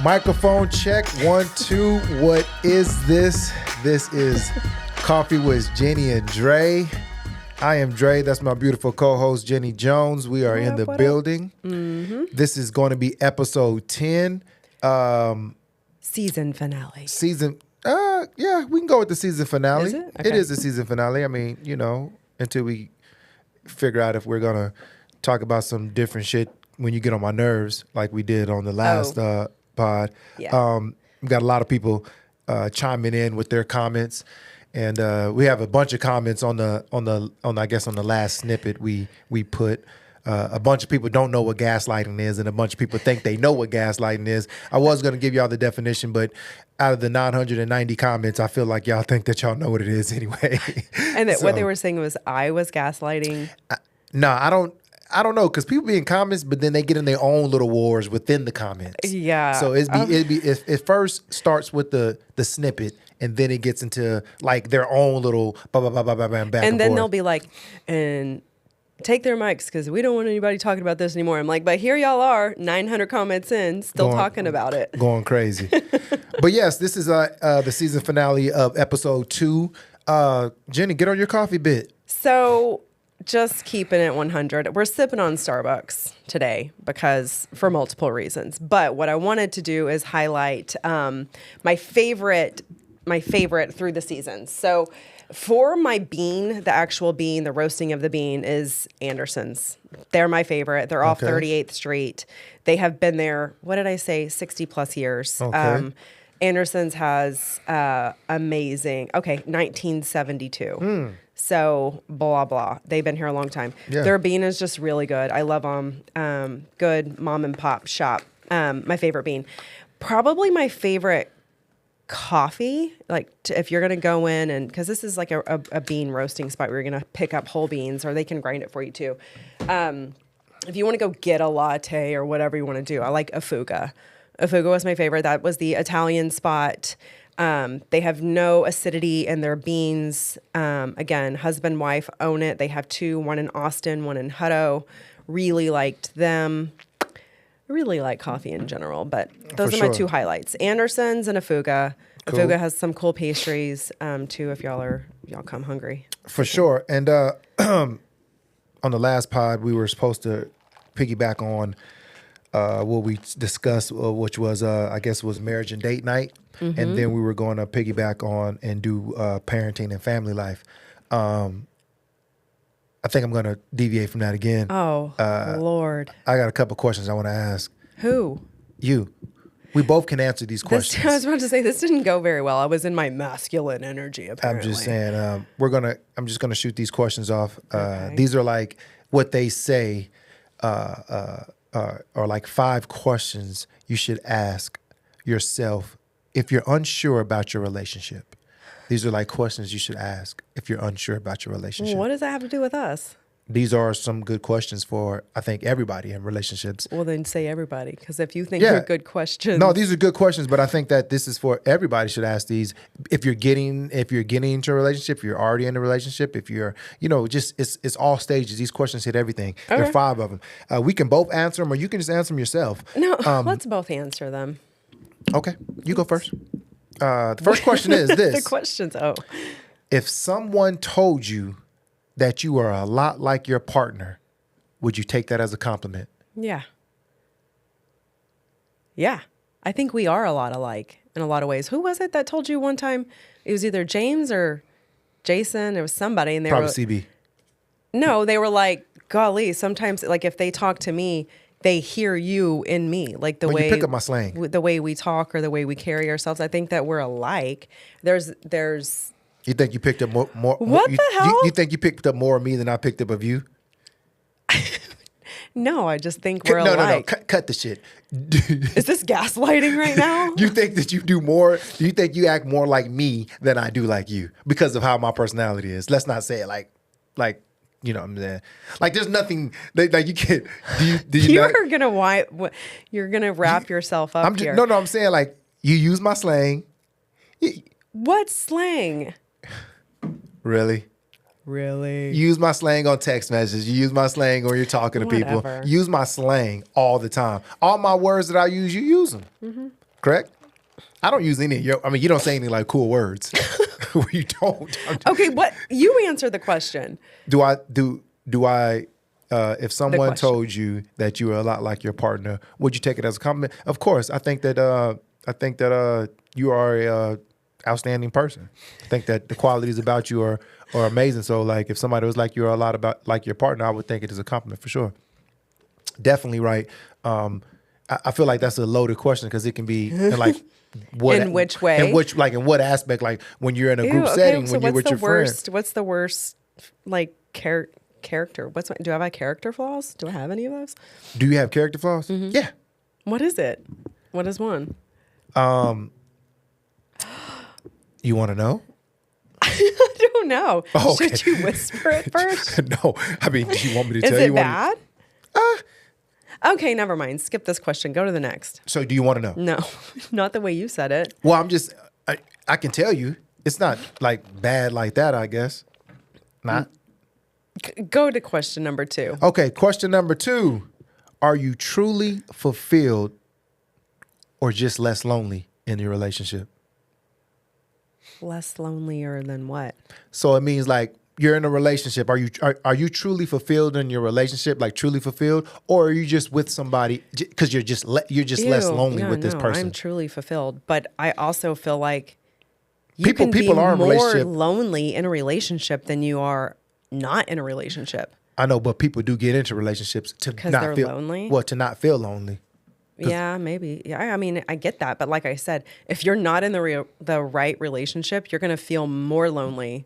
Microphone check, 1, 2. What is this? This is Coffee with Jenni and Dre. I am Dre. That's my beautiful co-host, Jenny Jones. We are in the building. Mm-hmm. This is going to be episode 10. Season finale. Yeah, we can go with the season finale. Is it? Okay. It is the season finale. I mean, until we figure out if we're going to talk about some different shit when you get on my nerves, like we did on the last pod. Yeah. We got a lot of people chiming in with their comments, and we have a bunch of comments on the last snippet we put. A bunch of people don't know what gaslighting is, and a bunch of people think they know what gaslighting is. I was going to give y'all the definition, but out of the 990 comments, I feel like y'all think that y'all know what it is anyway. And that what they were saying was I was gaslighting. No, I don't know, because people be in comments, but then they get in their own little wars within the comments. Yeah. So it first starts with the snippet, and then it gets into like their own little back and then forth. they'll be like, and take their mics because we don't want anybody talking about this anymore. I'm like, but here y'all are, 900 comments in, still talking about it. Going crazy. But yes, this is the season finale of episode 2. Jenny, get on your coffee bit. So just keeping it 100. We're sipping on Starbucks today because for multiple reasons. But what I wanted to do is highlight my favorite through the seasons. So for my bean, the actual bean, the roasting of the bean is Anderson's. They're my favorite. They're off 38th Street. They have been there, 60 plus years. Okay. Anderson's has amazing, 1972. So blah, blah. They've been here a long time. Yeah. Their bean is just really good. I love them. Good mom and pop shop. My favorite bean. Probably my favorite coffee, if you're going to go in and, because this is like a bean roasting spot where you're going to pick up whole beans, or they can grind it for you too. If you want to go get a latte or whatever you want to do, I like Afuga. Afuga was my favorite. That was the Italian spot. They have no acidity in their beans. Again, husband, wife own it. They have 2, one in Austin, one in Hutto. Really liked them. I really like coffee in general, but those are my 2 highlights. Anderson's and Afuga. Cool. Afuga has some cool pastries too if y'all come hungry. For sure. And on the last pod, we were supposed to piggyback on what we discussed, which was, was marriage and date night. Mm-hmm. And then we were going to piggyback on and do parenting and family life. I think I'm going to deviate from that again. Oh, Lord. I got a couple questions I want to ask. Who? You. We both can answer these questions. I was about to say, this didn't go very well. I was in my masculine energy, apparently. I'm just saying, I'm just going to shoot these questions off. Okay. These are like what they say are like 5 questions you should ask yourself if you're unsure about your relationship. These are like questions you should ask if you're unsure about your relationship. What does that have to do with us? These are some good questions for, I think, everybody in relationships. Well, then say everybody, because if you think they're good questions. No, these are good questions, but I think that this is for everybody should ask these. If you're getting into a relationship, if you're already in a relationship, if you're, just it's all stages. These questions hit everything. Okay. There are 5 of them. We can both answer them, or you can just answer them yourself. No, let's both answer them. Okay, you go first. The first question is this. The questions, If someone told you that you are a lot like your partner, would you take that as a compliment? Yeah. Yeah. I think we are a lot alike in a lot of ways. Who was it that told you one time? It was either James or Jason. It was somebody. And they Probably were, CB. No, they were like, golly, sometimes like if they talk to me, they hear you in me, like the way you pick up my slang, the way we talk or the way we carry ourselves. I think that we're alike. There's. You think you picked up more? What the hell? You think you picked up more of me than I picked up of you? No, I just think we're alike. No. Cut the shit. Is this gaslighting right now? You think that you do more? Do you think you act more like me than I do like you because of how my personality is? Let's not say it like. You know what I'm saying? Like, there's nothing like you can't. You're gonna wrap yourself up here. No. I'm saying like you use my slang. What slang? Really? Really? You use my slang on text messages. You use my slang when you're talking to people. Use my slang all the time. All my words that I use, you use them. Mm-hmm. correct? I don't use any of your, I mean, you don't say any like cool words. You don't. Okay, what? You answer the question. Do I, if someone told you that you were a lot like your partner, would you take it as a compliment? Of course. I think that you are a outstanding person. I think that the qualities about you are amazing. So like if somebody was like you're a lot about like your partner, I would think it is a compliment for sure. Definitely right. I feel like that's a loaded question because it can be like what in which way? In what aspect? Like when you're in a group setting, when you're with your friends. What's the worst like character? Do I have character flaws? Do I have any of those? Do you have character flaws? Mm-hmm. Yeah. What is it? What is one? You want to know? I don't know. Oh, okay. Should you whisper it first? No. I mean, do you want me to tell you? Is it bad? Okay, never mind. Skip this question. Go to the next. So do you want to know? No, not the way you said it. Well, I can tell you. It's not like bad like that, I guess. Not. Go to question number 2. Okay, question number 2. Are you truly fulfilled or just less lonely in your relationship? Less lonelier than what? So it means like you're in a relationship. Are you truly fulfilled in your relationship? Like truly fulfilled, or are you just with somebody because you're just less lonely with this person? I'm truly fulfilled, but I also feel like people are more lonely in a relationship than you are not in a relationship. I know, but people do get into relationships to not feel lonely. Well, to not feel lonely. Yeah, maybe. Yeah, I mean, I get that, but like I said, if you're not in the right relationship, you're going to feel more lonely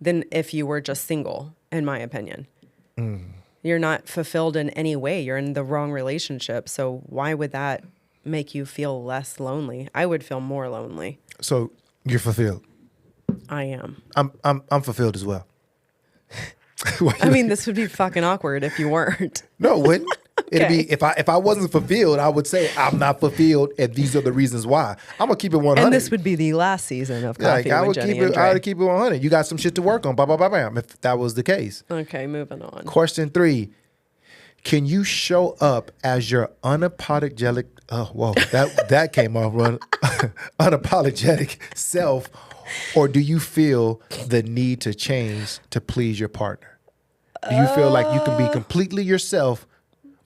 than if you were just single, in my opinion. You're not fulfilled in any way. You're in the wrong relationship. So why would that make you feel less lonely? I would feel more lonely. So you're fulfilled. I am. I'm fulfilled as well. I mean, this would be fucking awkward if you weren't. No, it wouldn't. It'd be if I wasn't fulfilled, I would say I'm not fulfilled, and these are the reasons why. I'm gonna keep it 100. And this would be the last season of Coffee with Jenni and Dre. I would keep it 100. You got some shit to work on. Blah blah blah bam. If that was the case. Okay, moving on. Question 3: Can you show up as your unapologetic? Oh, whoa, that came off wrong. Unapologetic self, or do you feel the need to change to please your partner? Do you feel like you can be completely yourself?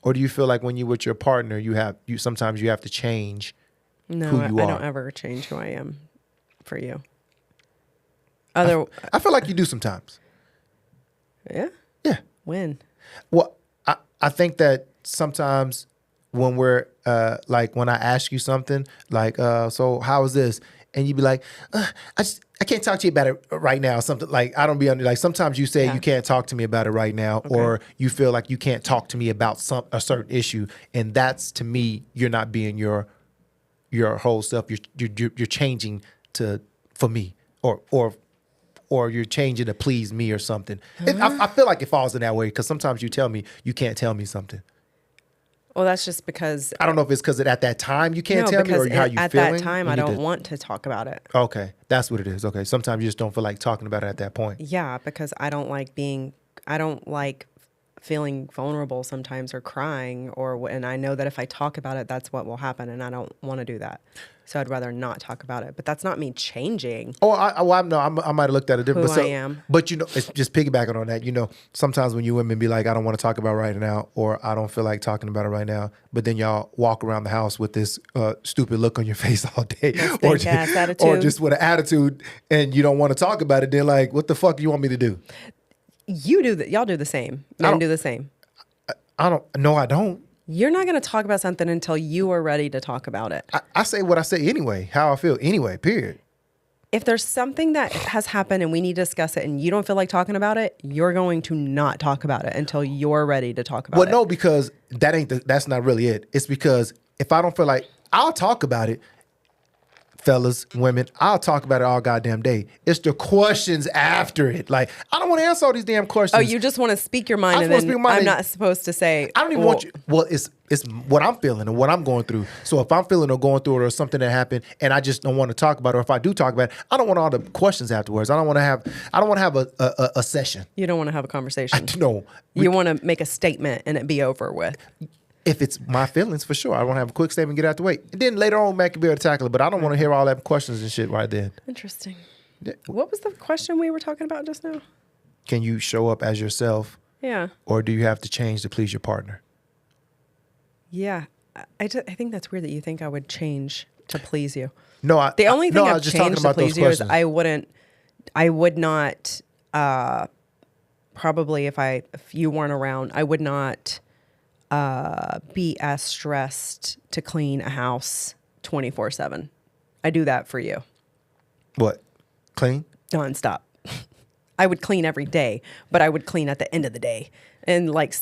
Or do you feel like when you're with your partner, you sometimes you have to change who you are? No, I don't ever change who I am for you. I feel like you do sometimes. Yeah? Yeah. When? Well, I think that sometimes when we're like when I ask you something like, so how is this? And you'd be like, I can't talk to you about it right now. Something like I don't be under like sometimes you say you can't talk to me about it right now, or you feel like you can't talk to me about a certain issue, and that's to me you're not being your whole self. You're changing for me, or you're changing to please me or something. I feel like it falls in that way because sometimes you tell me you can't tell me something. Well, that's just because... I don't know if it's because at that time you can't tell me or how you feeling. At that time, I don't want to talk about it. Okay, that's what it is. Okay, sometimes you just don't feel like talking about it at that point. Yeah, because I don't like feeling vulnerable sometimes or crying, and I know that if I talk about it, that's what will happen, and I don't want to do that. So I'd rather not talk about it. But that's not me changing. Oh, I might have looked at it different. I am. But it's just piggybacking on that. Sometimes when you women be like, I don't want to talk about it right now, or I don't feel like talking about it right now, but then y'all walk around the house with this stupid look on your face all day, or just with an attitude, and you don't want to talk about it. Then like, what the fuck do you want me to do? You do that. Y'all do the same. Men do the same. I don't. No, I don't. You're not going to talk about something until you are ready to talk about it. I say what I say anyway, how I feel anyway, period. If there's something that has happened and we need to discuss it and you don't feel like talking about it, you're going to not talk about it until you're ready to talk about it. Well, no, because that's not really it. It's because if I don't feel like, I'll talk about it. Fellas, women, I'll talk about it all goddamn day. It's the questions after it. Like, I don't want to answer all these damn questions. Oh, you just want to speak your mind and then I'm not supposed to say. I don't even want you. Well, it's what I'm feeling and what I'm going through. So if I'm feeling or going through it or something that happened and I just don't want to talk about it, or if I do talk about it, I don't want all the questions afterwards. I don't want to have a session. You don't want to have a conversation. No. You want to make a statement and it be over with. If it's my feelings, for sure. I want to have a quick statement, get out the way. And then later on, Mac can be able to tackle it. But I don't want to hear all that questions and shit right then. Interesting. Yeah. What was the question we were talking about just now? Can you show up as yourself? Yeah. Or do you have to change to please your partner? Yeah. I think that's weird that you think I would change to please you. No, the only thing I I've was just talking changed to about those please you is questions. I would not, probably if you weren't around, I would not be as stressed to clean a house 24/7. I do that for you. What? Clean? Nonstop. I would clean every day, but I would clean at the end of the day. And like,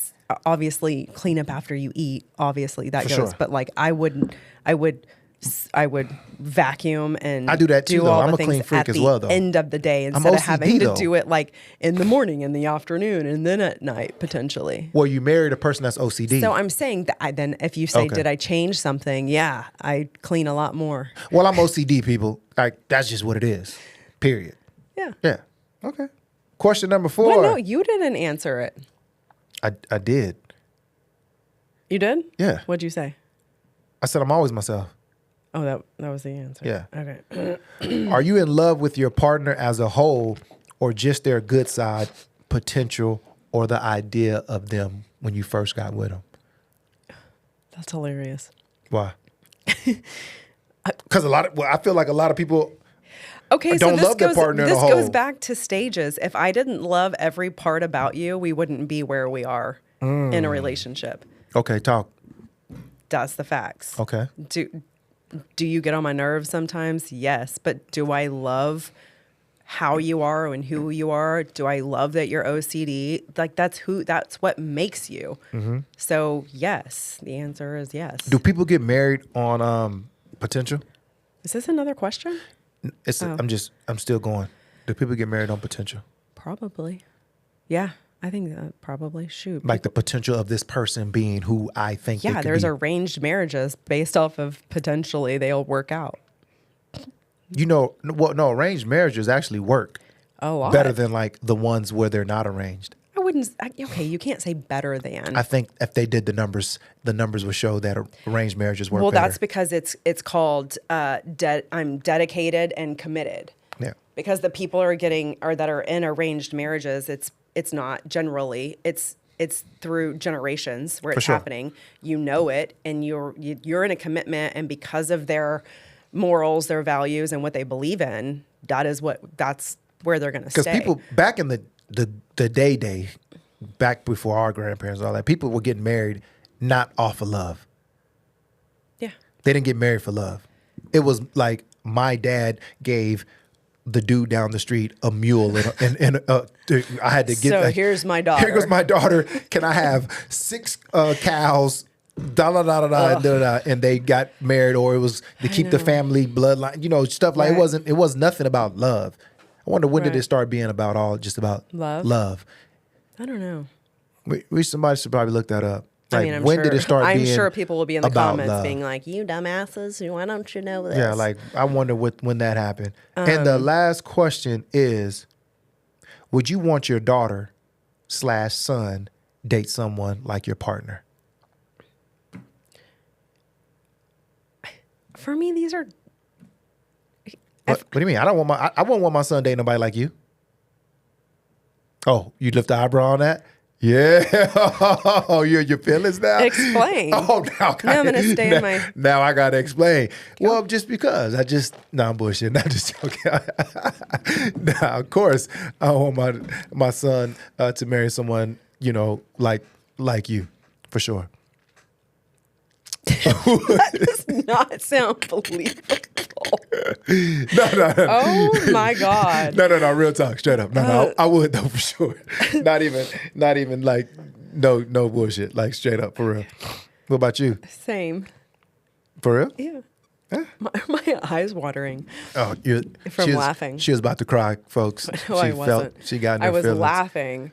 obviously clean up after you eat. Obviously that For goes, sure. but like I would vacuum and I do that too, do though. all I'm the a clean things freak at as the well, though. end of the day instead of OCD, having to though. do it like in the morning, in the afternoon, and then at night potentially. Well, you married a person that's OCD. So I'm saying that then if you say, Okay. did I change something? Yeah, I clean a lot more. Well, I'm OCD, people. Like, that's just what it is. Period. Yeah. Yeah. Okay. Question number 4. Well, no, you didn't answer it. I did. You did? Yeah. What'd you say? I said I'm always myself. Oh, that was the answer. Yeah. Okay. Are you in love with your partner as a whole or just their good side, potential, or the idea of them when you first got with them? That's hilarious. Why? Because I feel like a lot of people Okay, don't so love their partner in a this whole. goes back to stages. If I didn't love every part about you, we wouldn't be where we are in a relationship. Okay, talk. That's the facts. Okay. Do you get on my nerves sometimes? Yes. But do I love how you are and who you are? Do I love that you're OCD? Like that's what makes you. Mm-hmm. So yes, the answer is yes. Do people get married on potential? Is this another question? I'm still going. Do people get married on potential? Probably. Yeah, I think that probably. Shoot. Like the potential of this person being who I think they Yeah, could there's be. arranged marriages based off of potentially they'll work out. You know, no, arranged marriages actually work Oh, wow. better than like the ones where they're not arranged. Okay, you can't say better than. I think if they did the numbers would show that arranged marriages work Well, better. that's because it's called I'm dedicated and committed. Yeah. Because the people that are in arranged marriages, it's not generally it's through generations where For it's sure. happening. You know it, and you're in a commitment, and because of their morals, their values, and what they believe in, that's where they're going to stay. Because people back in the day, back before our grandparents and all that, people were getting married not off of love. Yeah. They didn't get married for love. It was like my dad gave the dude down the street a mule and I had to get. So here's my daughter. Here goes my daughter. Can I have 6 cows? Da da da da da, da da, and they got married, or it was to keep the family bloodline. Stuff like Right. it was nothing about love. I wonder when did Right. it start being about just about Love? Love. I don't know. Somebody should probably look that up. I mean, I'm when sure, did it start I'm being sure people will be in the about comments love? being like, "You dumbasses, why don't you know this?" Yeah, like I wonder when that happened. And the last question is, would you want your daughter / son date someone like your partner? For me, these are. What do you mean? I wouldn't want my son dating nobody like you. Oh, you lift the eyebrow on that? Yeah. Oh, your feelings now? Explain. Oh, now I'm gonna stay in my. Now I gotta explain. Well, just because I'm bullshit. Not just joking. Now, of course, I want my son to marry someone like you, for sure. That does not sound believable. No. Oh my God. No, real talk, straight up. No, I would though for sure. Not even like no bullshit, like straight up for real. What about you? Same. For real? Yeah. My eyes watering. Oh, From laughing. She was about to cry, folks. No, I wasn't. She got in her I was feelings. laughing.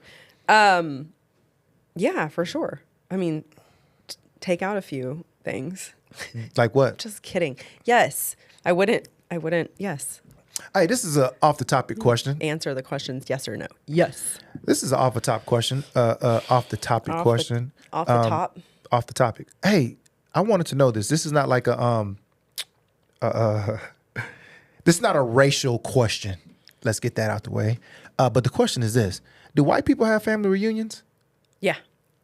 Yeah, for sure. I mean, take out a few things. Like what? Just kidding. Yes. I wouldn't. Yes. Hey, this is a off the topic question. Answer the questions yes or no. Yes. This is an off the top question. Off the topic question. Off the top. off the topic. Hey, I wanted to know this. This is not like this is not a racial question. Let's get that out the way. But the question is this: do white people have family reunions? Yeah.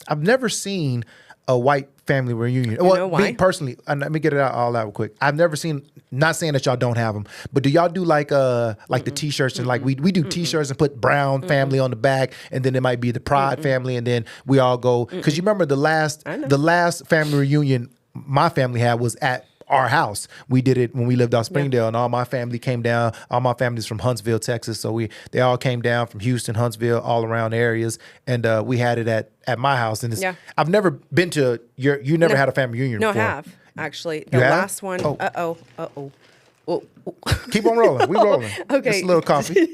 I've never seen a white family reunion. You know why? Me personally, and let me get it all out real quick. I've never seen. Not saying that y'all don't have them, but do y'all do like the T-shirts and like we do T-shirts and put Brown family on the back, and then it might be the Pride family, and then we all go because you remember the last family reunion my family had was at our house. We did it when we lived out Springdale, and all my family came down. All my family's from Huntsville, Texas, so they all came down from Houston, Huntsville, all around areas, and we had it at my house. And I've never been to you never had a family reunion before. No, I have actually. The last one. Oh. Keep on rolling. We rolling. Okay, it's a little coffee.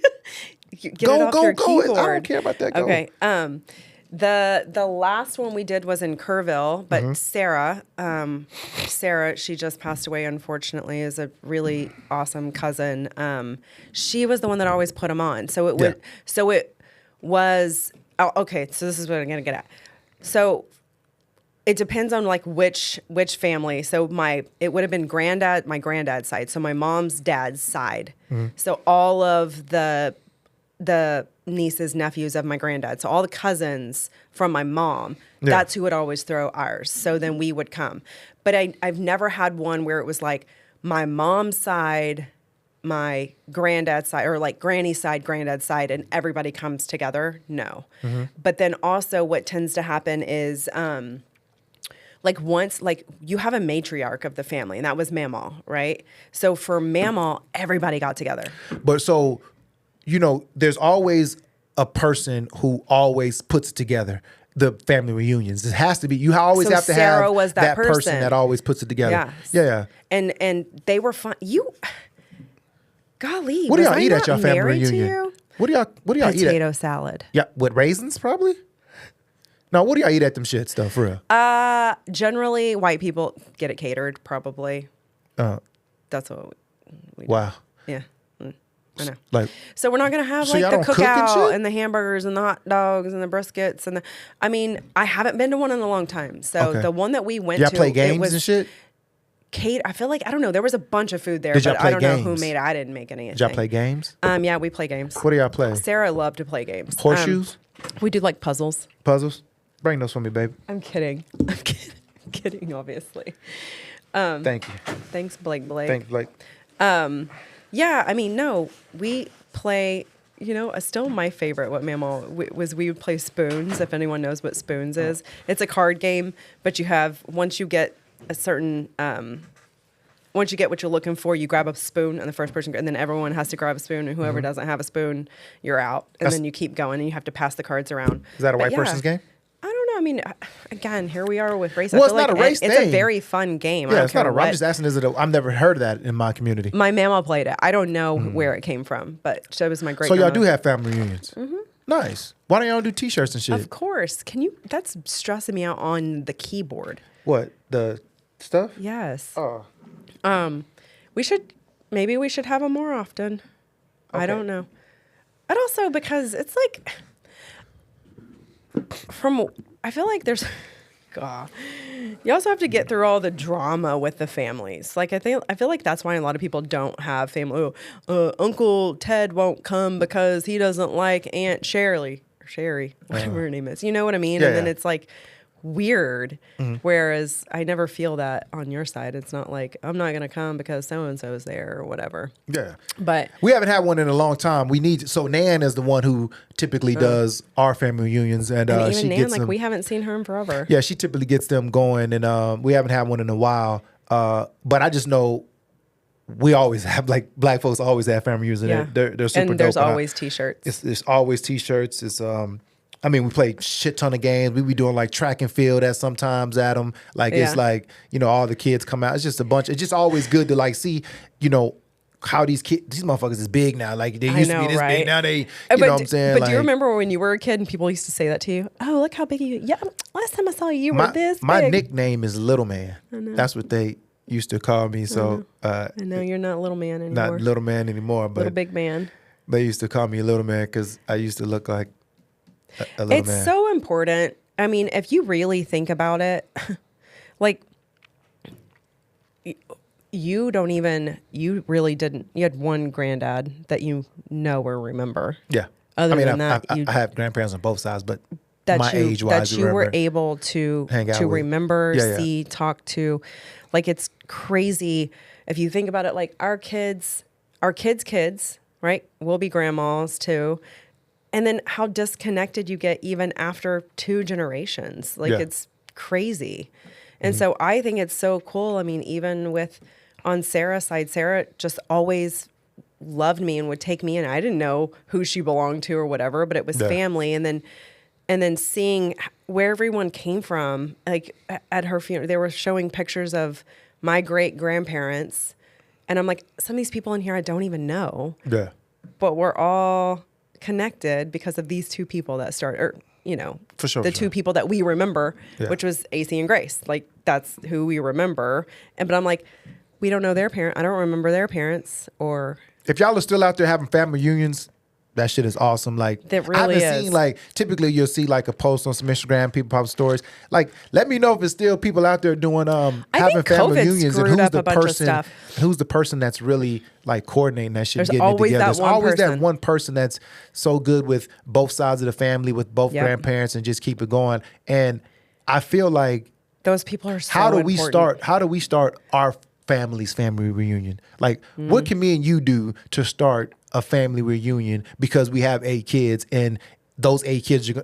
Go. I don't care about that. Go. Okay. The last one we did was in Kerrville, but Sarah, she just passed away, unfortunately, is a really awesome cousin. She was the one that always put them on. So it was, okay, so this is what I'm going to get at. So it depends on like which family. So it would have been my granddad's side. So my mom's dad's side. So all of the nieces, nephews of my granddad. So all the cousins from my mom, that's who would always throw ours. So then we would come. But I've never had one where it was like my mom's side, my granddad's side, or like granny's side, granddad's side, and everybody comes together. No. But then also what tends to happen is like once, like you have a matriarch of the family, and that was Mamaw, right? So for Mamaw, everybody got together. But so, there's always a person who always puts together the family reunions. It has to be. You always have to Sarah have was that person that always puts it together. Yes. Yeah. And they were fun. Golly, what do y'all eat at your family reunion? What do y'all eat? Potato salad. Yeah, with raisins probably. Now, what do y'all eat at them shits though, for real? Generally, white people get it catered. Probably. That's what we do. Wow. Yeah. I know. So we're not gonna have like the cookout and the hamburgers and the hot dogs and the briskets and I haven't been to one in a long time. So the one that we went to, play games and shit. Kate, I feel like I don't know. There was a bunch of food there, but I don't know who made it. I didn't make anything. Did y'all play games? Yeah, we play games. What do y'all play? Sarah loved to play games. Horseshoes. We do like puzzles. Puzzles. Bring those for me, baby. I'm kidding. I'm kidding, obviously. Thank you. Thanks, Blake. Thanks, Blake. Yeah, no, we play, still my favorite, what Mamaw was we would play Spoons, if anyone knows what Spoons is. It's a card game, but once you get a certain, once you get what you're looking for, you grab a spoon, and the first person, and then everyone has to grab a spoon, and whoever doesn't have a spoon, you're out. And then you keep going, and you have to pass the cards around. Is that a white person's game? I don't know. Again, here we are with race. Well, it's not a race thing. It's a very fun game. Yeah, it's not I'm just asking, I've never heard of that in my community. My mama played it. I don't know where it came from, but she was my great. So y'all do have family reunions? Nice. Why don't y'all do T-shirts and shit? Of course. That's stressing me out on the keyboard. What? The stuff? Yes. Oh. We should have them more often. Okay. I don't know. But also because it's like... I feel like there's, God, you also have to get through all the drama with the families. Like I feel like that's why a lot of people don't have family. Uncle Ted won't come because he doesn't like Aunt Sherry, whatever her name is. You know what I mean? Yeah, and then it's like weird. Whereas I never feel that on your side. It's not like I'm not gonna come because so and so is there or whatever. Yeah, but we haven't had one in a long time. So Nan is the one who typically does our family reunions, and even she Nan, gets like them. we haven't seen her in forever. Yeah, she typically gets them going, and we haven't had one in a while. But I just know we always have, like, black folks always have family reunions, and they're super dope. And there's always T-shirts. It's always T-shirts. It's we play shit ton of games. We be doing like track and field sometimes at them. Like it's like, all the kids come out. It's just a bunch. It's just always good to like see, how these motherfuckers is big now. Like they used to be this big. Now they, know what I'm saying? But do you remember when you were a kid and people used to say that to you? Oh, look how big you. Yeah, last time I saw you, were this big. My nickname is Little Man. That's what they used to call me. So I know you're not Little Man anymore. Not Little Man anymore, but Little Big Man. They used to call me Little Man because I used to look like a little man. It's so important I mean, if you really think about it, like you really didn't, you had one granddad that or remember. Yeah. Other I mean, than that, I have grandparents on both sides, but that my age wise, that you were able to hang out with. remember, Yeah, yeah. see, talk to. Like, it's crazy if you think about it. Like, our kids, right, will be grandmas too, and then how disconnected you get even after 2 generations. Like, Yeah. it's crazy. And so I think it's so cool. I mean, even on Sarah's side, Sarah just always loved me and would take me in. I didn't know who she belonged to or whatever, but it was family. And then seeing where everyone came from, like at her funeral, they were showing pictures of my great grandparents. And I'm like, some of these people in here I don't even know. Yeah. But we're all connected because of these 2 people that started, or, For sure, the for 2 sure. people that we remember, Yeah. which was AC and Grace. Like, that's who we remember. But I'm like, we don't know their parent. I don't remember their parents. Or If y'all are still out there having family reunions, that shit is awesome. Like, That really I haven't is. seen, like, typically you'll see like a post on some Instagram, people pop stories. Like, let me know if it's still people out there doing having think family COVID reunions, and screwed up a bunch of stuff. who's the person that's really like coordinating that shit, There's getting it always together. that There's one always that person. one person that's so good with both sides of the family, with both Yep. grandparents, and just keep it going. And I feel like, those people are so how do we important. start our family's family reunion? Like, what can me and you do to start a family reunion, because we have 8 kids, and those 8 kids are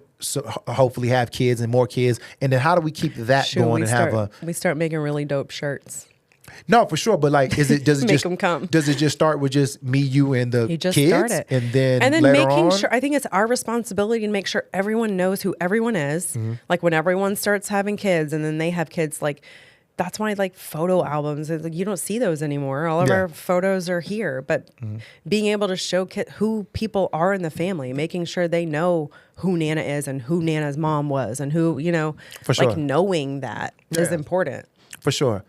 hopefully have kids and more kids, and then how do we keep that going and have we start making really dope shirts. no, for sure, but like, does it Make just 'em come. does it just start with just me, you, and the You just kids, start it. and then later making on? sure, I think it's our responsibility to make sure everyone knows who everyone is. Mm-hmm. Like, when everyone starts having kids and then they have kids, like, that's why, like, photo albums, like, you don't see those anymore. All of Yeah. our photos are here, but being able to show who people are in the family, making sure they know who Nana is and who Nana's mom was, and who, For sure. like, knowing that is Yeah. important. For sure.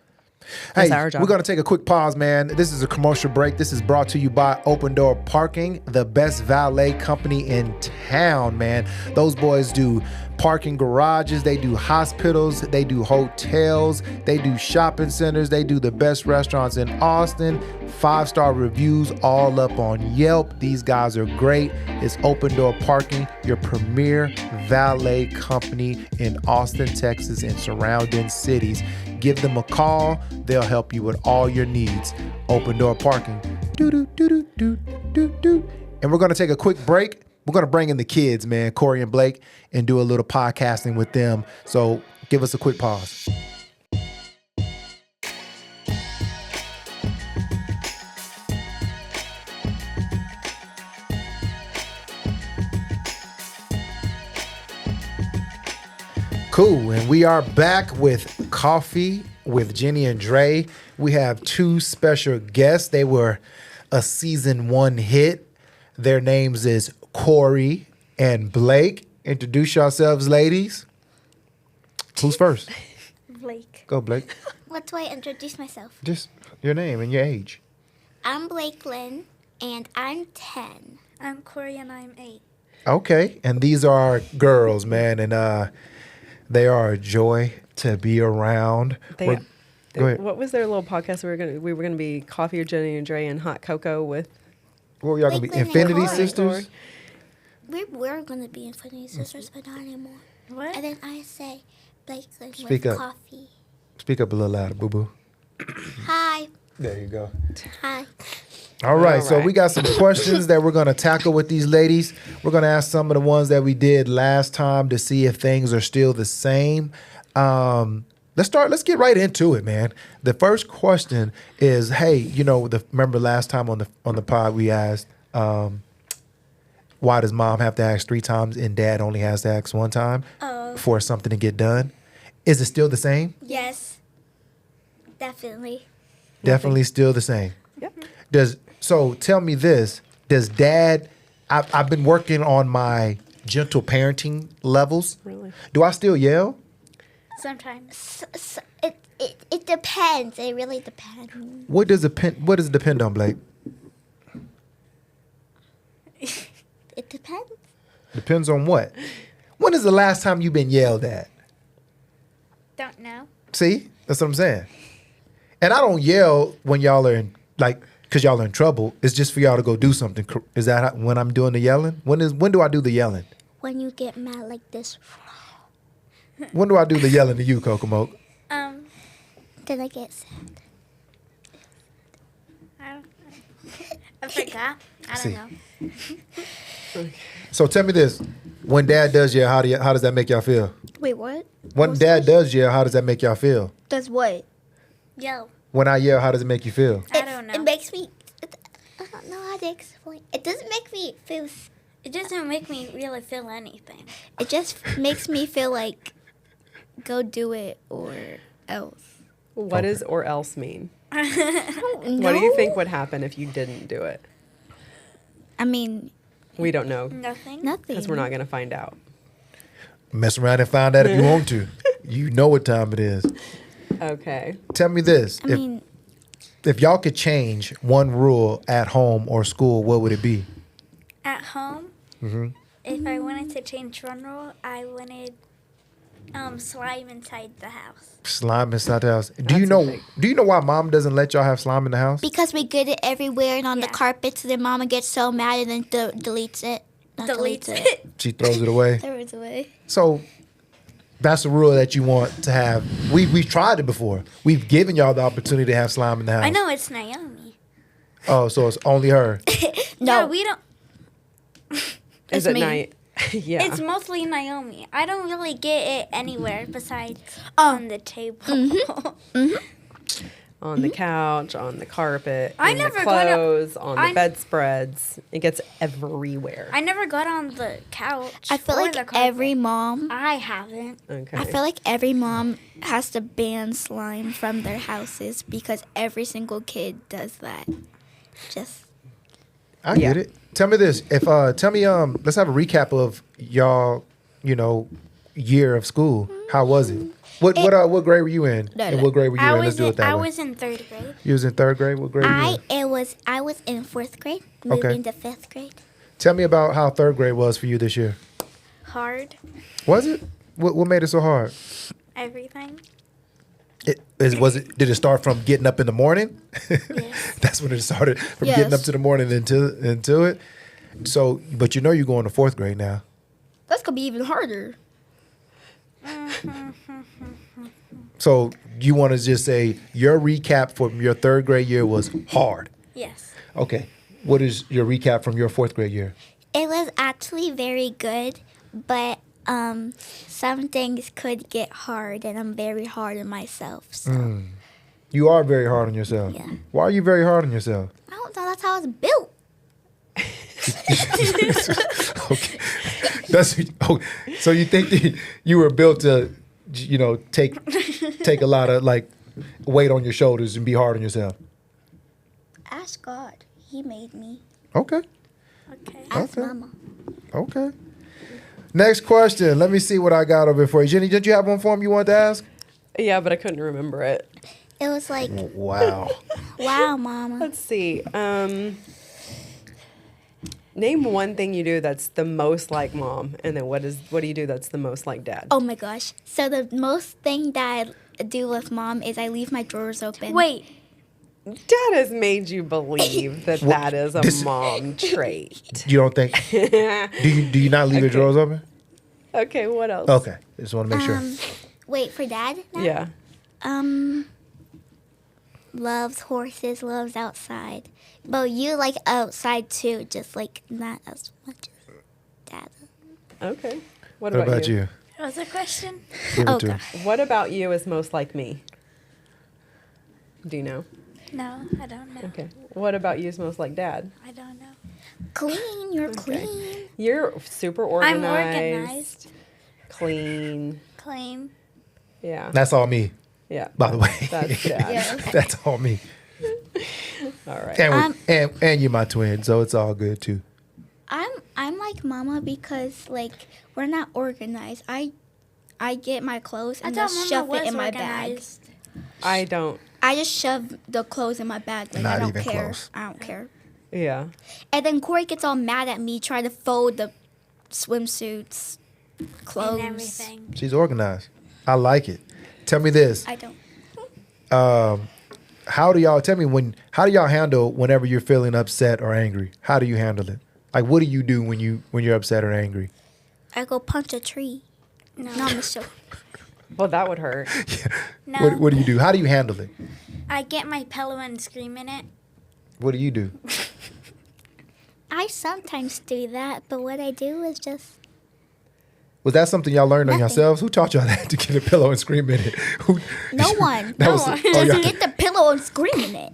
That's Hey, our job. we're going to take a quick pause, man. This is a commercial break. This is brought to you by Open Door Parking, the best valet company in town, man. Those boys do parking garages, they do hospitals, they do hotels, they do shopping centers, they do the best restaurants in Austin. 5-star reviews all up on Yelp. These guys are great. It's Open Door Parking, your premier valet company in Austin, Texas, and surrounding cities. Give them a call. They'll help you with all your needs. Open Door Parking. Do. And we're going to take a quick break. We're going to bring in the kids, man, Kori and Blake, and do a little podcasting with them. So give us a quick pause. Cool, and we are back with Coffee with Jenni and Dre. We have 2 special guests. They were a season 1 hit. Their names is Kori and Blake. Introduce yourselves, ladies. Who's first? Blake. Go, Blake. What do I introduce myself? Just your name and your age. I'm Blake Lynn, and I'm 10. I'm Kori, and I'm 8. Okay, and these are girls, man, and they are a joy to be around. Go ahead. What was their little podcast? We were gonna be Coffee with Jenni and Dre and Hot Cocoa with. What were y'all gonna be? Blake, Lynn, and Infinity Kori. Sisters? We were going to be Infinity Sisters, but not anymore. What? And then I say Blake Lynn Speak with up. coffee. Speak up a little louder, boo-boo. Hi. There you go. Hi. All right, All so right. we got some questions that we're going to tackle with these ladies. We're going to ask some of the ones that we did last time to see if things are still the same. Let's get right into it, man. The first question is, hey, remember last time on the pod we asked, why does mom have to ask 3 times and dad only has to ask 1 time for something to get done? Is it still the same? Yes. Definitely. Definitely still the same. Yep. So tell me this, does dad, I've been working on my gentle parenting levels. Really? Do I still yell? Sometimes. It depends. It really depends. What does it depend on, Blake? It depends. Depends on what? When is the last time you've been yelled at? Don't know. See? That's what I'm saying. And I don't yell when y'all are in, like, because y'all are in trouble. It's just for y'all to go do something. Is that when I'm doing the yelling? When do I do the yelling? When you get mad like this. When do I do the yelling to you, Kokomo? Did I get sad? I forgot. I don't know. So tell me this. When Dad does yell, how does that make y'all feel? Wait, what? When Dad does yell, how does that make y'all feel? Does what? Yell. When I yell, how does it make you feel? I don't know. It makes me... I don't know how to explain. It doesn't make me feel... It doesn't make me really feel anything. It just makes me feel like, go do it or else. What does or else mean? I don't know. What do you think would happen if you didn't do it? I mean... We don't know. Nothing. Because we're not going to find out. Mess around and find out if you want to. You know what time it is. Okay. Tell me this. I mean... If y'all could change one rule at home or school, what would it be? At home, if I wanted to change one rule, I wanted slime inside the house. Slime inside the house. Do you know why Mom doesn't let y'all have slime in the house? Because we get it everywhere and on the carpets, and then Mama gets so mad and then deletes it. Not deletes it. She throws it away. Throws it away. So that's a rule that you want to have. We've tried it before. We've given y'all the opportunity to have slime in the house. I know it's Naomi. Oh, so it's only her. No, we don't. Is it night? Yeah. It's mostly Naomi. I don't really get it anywhere besides on the table. On the couch, on the carpet, I in never the got clothes, on the bedspreads. It gets everywhere. I never got on the couch. I feel or like the carpet. every mom... I haven't. Okay. I feel like every mom has to ban slime from their houses because every single kid does that. Just... I get it. Tell me this. Let's have a recap of y'all, year of school. How was it? What grade were you in? And what grade were you in? Let's do it that I way. was in 3rd grade. You was in 3rd grade? What grade were you in? I was in 4th grade, moving to 5th grade. Tell me about how 3rd grade was for you this year. Hard. Was it? What made it so hard? Everything. Did it start from getting up in the morning? Yes. That's when it started, from getting up to the morning into it. So, but you're going to 4th grade now. That's going to be even harder. So you want to just say your recap from your 3rd grade year was hard? Yes. Okay. What is your recap from your 4th grade year? It was actually very good, but some things could get hard, and I'm very hard on myself. So. You are very hard on yourself. Yeah. Why are you very hard on yourself? I don't know. That's how I was built. Okay. So you think that you were built to, take a lot of weight on your shoulders and be hard on yourself? Ask God. He made me. Okay. Okay. Ask Mama. Okay. Next question. Let me see what I got over here for you. Jenny, did you have one for him you wanted to ask? Yeah, but I couldn't remember it. It was like, Wow. wow, Mama. Let's see. Name one thing you do that's the most like Mom, and then what do you do that's the most like Dad? Oh my gosh. So the most thing that I do with Mom is I leave my drawers open. Wait. Dad has made you believe that is a mom trait. You don't think? Do you not leave your drawers open? Okay, what else? Okay. Just want to make sure. Wait, for Dad? Now? Yeah. Loves horses, loves outside. But you like outside too, just like not as much as Dad. Okay. What What about you? you? What was the question? Give it to Okay. him. What about you is most like me? Do you know? No, I don't know. Okay. What about you is most like Dad? I don't know. Clean, you're clean. You're super organized. I'm organized. Clean. Clean. Yeah. That's all me, Yeah. by the way. That's Dad. That's all me. All right. And you're my twin, so it's all good too. I'm like Mama because like we're not organized. I get my clothes and just shove it in my bag. I don't. I just shove the clothes in my bag. Like Not I don't even care. close. I don't care. Yeah. And then Kori gets all mad at me trying to fold the swimsuits. Clothes. and everything. She's organized. I like it. Tell me this. I don't. How do y'all handle whenever you're feeling upset or angry? How do you handle it? Like, what do you do when you're upset or angry? I go punch a tree. No, I'm so. Well, that would hurt. No, What do you do? How do you handle it? I get my pillow and scream in it. What do you do? I sometimes do that, but what I do is just. Was that something y'all learned on Nothing. yourselves? Who taught y'all that to get a pillow and scream in it? No one. That was- Just y'all- get the pillow and scream in it.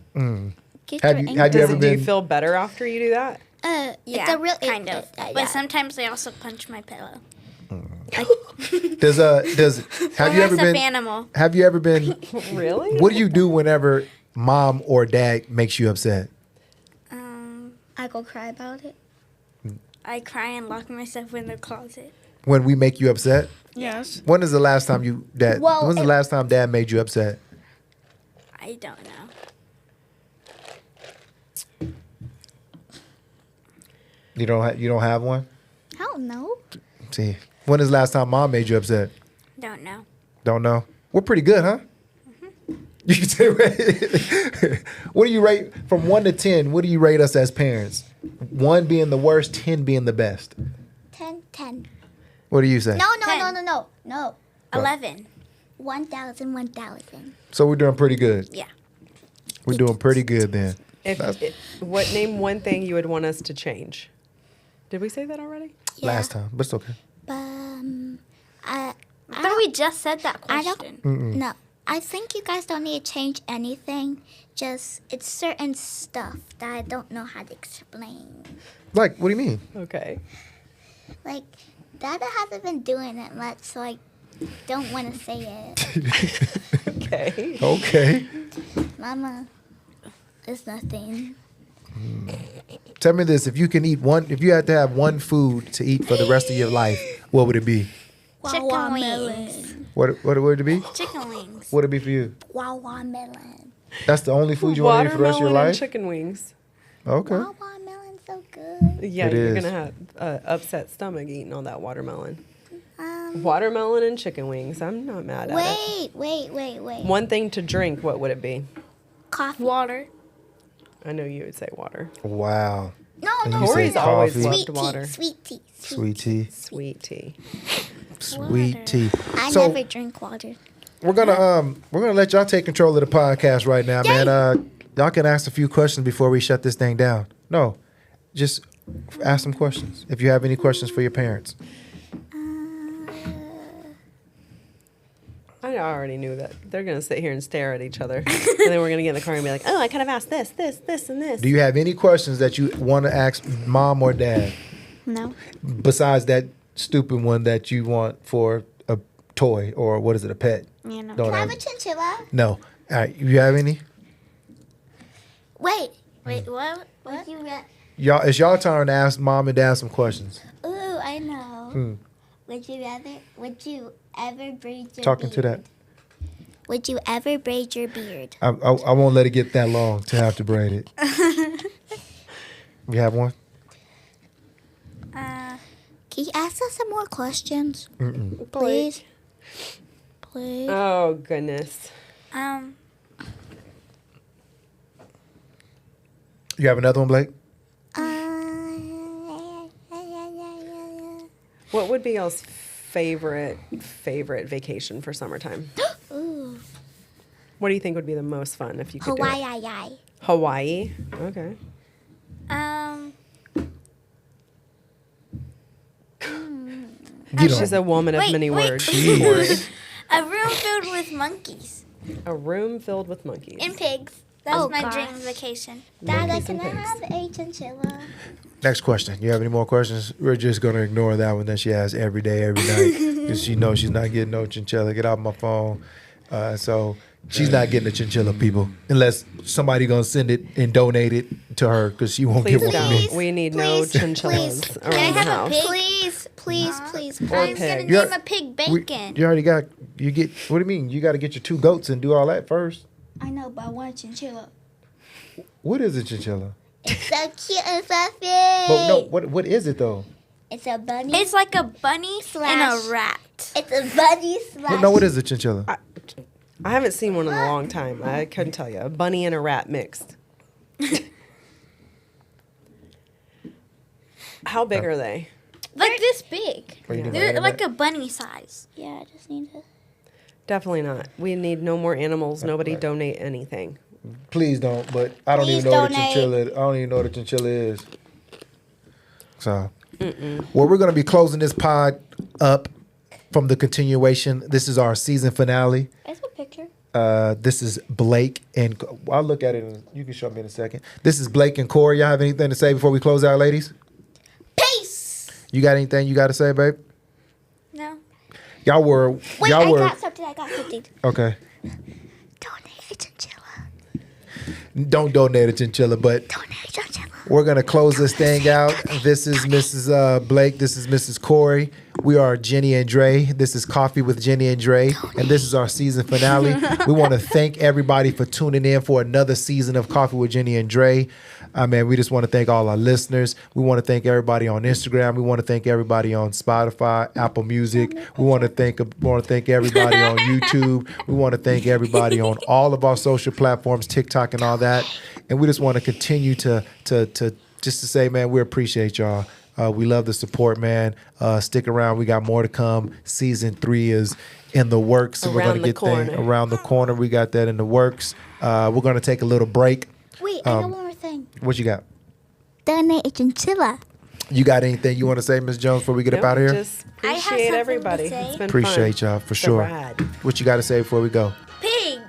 Get Have your you- anger have you Do ever you been- feel better after you do that? Yeah, it's a real kind of. yeah. But sometimes I also punch my pillow. Have you ever Unless been? animal. Have you ever been? Really? What do you do whenever mom or dad makes you upset? I go cry about it. I cry and lock myself in the closet. When we make you upset? Yes. When is the last time Well, when's the last time dad made you upset? I don't know. You don't have one? I don't know. See, when is the last time mom made you upset? Don't know. Don't know. We're pretty good, huh? You can say, what do you rate from 1 to 10? What do you rate us as parents? 1 being the worst, 10 being the best. 10. What do you say? No. 11. 1,000. So we're doing pretty good. Yeah. We're doing pretty good then. Name one thing you would want us to change? Did we say that already? Yeah. Last time, but it's okay. I I thought we just said that I question. don't. No. I think you guys don't need to change anything. Just it's certain stuff that I don't know how to explain. Like, what do you mean? Okay. Like, Dada hasn't been doing it much, so I don't want to say it. Okay. Okay. Mama, it's nothing. Tell me this: if you had to have one food to eat for the rest of your life, what would it be? Chicken wings. What would it be? Chicken wings. What would it be for you? Wawa melon. That's the only food you want to eat for the rest of your Watermelon and life? chicken wings. Okay. Wawa melon's so good. Yeah, It you're is. gonna have upset stomach eating all that watermelon. Watermelon and chicken wings. I'm not mad at it. Wait. One thing to drink. What would it be? Coffee. Water. I know you would say water. Wow. No, And no. you say Corey's always coffee. loved Sweet water. tea. Sweet tea. Sweet tea. Sweet tea. Sweet Water. tea. I So never drink water. we're gonna let y'all take control of the podcast right now, man. Y'all can ask a few questions before we shut this thing down. No, just ask some questions if you have any questions for your parents. I already knew that they're gonna sit here and stare at each other, and then we're gonna get in the car and be like, "Oh, I could have asked this, and this." Do you have any questions that you want to ask mom or dad No. besides that stupid one that you want for a toy or what is it, a pet? You know. Don't Can I have have- a chinchilla? No. All right. You have any? Wait. Wait, what? Would you re- Y'all, it's y'all turn to ask mom and dad some questions. Ooh, I know. Hmm. Would you ever braid your Talking beard? to that. Would you ever braid your beard? I won't let it get that long to have to braid it. You have one? Can you ask us some more questions? Mm-mm. Please? Please? Oh goodness. You have another one, Blake? What would be y'all's favorite vacation for summertime? Ooh. What do you think would be the most fun if you could do it? Hawaii. Hawaii. Okay. You don't- She's a woman of Wait, many wait. words. Jeez. Corey. A room filled with monkeys A room filled with monkeys. and pigs. That's Oh, my gosh. dream vacation. Dada, Monkeys can and I pigs. have a chinchilla? Next question. You have any more questions? We're just going to ignore that one that she asks every day, every night. Because she knows she's not getting no chinchilla. Get off my phone. So she's not getting a chinchilla, people. Unless somebody going to send it and donate it to her because she won't Please get one from don't. me. We need Please, no chinchillas please. around Can I the have a house. pig? Please. I'm pig. gonna You're- name a pig We- Bacon. you already got, you get, what do you mean? You got to get your 2 goats and do all that first. I know, but I want a chinchilla. What is a chinchilla? It's so cute and fluffy. But no, what is it though? It's a bunny. It's like a bunny and a rat. It's a bunny slash. No, what is a chinchilla? I haven't seen one in a long time. I couldn't tell you. A bunny and a rat mixed. How big are they? Like this big. Yeah. They're like a bunny size. Yeah, I just need to. Definitely not. We need no more animals. Nobody donate anything. Please don't. But I don't Please even know what a donate. chinchilla. I don't even know what a chinchilla is. So, well, we're gonna be closing this pod up from the continuation. This is our season finale. There's a picture. This is Blake and I'll look at it and you can show me in a second. This is Blake and Kori. Y'all have anything to say before we close out, ladies? Peace. You got anything you got to say, babe? No. Y'all were. Wait, y'all I were. got something. Okay. Donate a chinchilla. Don't donate a chinchilla, but Donate a chinchilla. we're gonna close this thing out. This is Mrs. Blake. This is Mrs. Kori. We are Jenni and Dre. This is Coffee with Jenni and Dre, and this is our season finale. We want to thank everybody for tuning in for another season of Coffee with Jenni and Dre. We just want to thank all our listeners. We want to thank everybody on Instagram. We want to thank everybody on Spotify, Apple Music. We want to thank everybody on YouTube. We want to thank everybody on all of our social platforms, TikTok and all that. And we just want to continue to say, man, we appreciate y'all. We love the support, man. Stick around. We got more to come. Season 3 is in the works. So we're going to get things around the corner. We got that in the works. We're going to take a little break. Wait, I got one more thing. What you got? Donate a chinchilla. You got anything you want to say, Ms. Jones, before we get up out of here? Just I have appreciate something everybody. to say. It's been Appreciate fun. y'all for It's sure. a ride. What you got to say before we go? Pigs.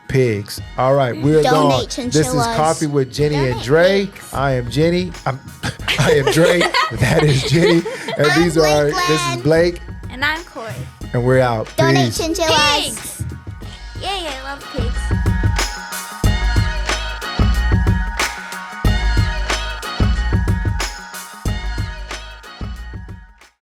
Pigs. All right, we're Donate gone. This is chinchillas. Coffee with Jenni and Donate Dre. pigs. I am Jenny. I am Dre. That is Jenny. And I'm these are this is Blake. And I'm Kori. And we're out. Donate Peace. chinchillas. Pigs. Yay, I love pigs.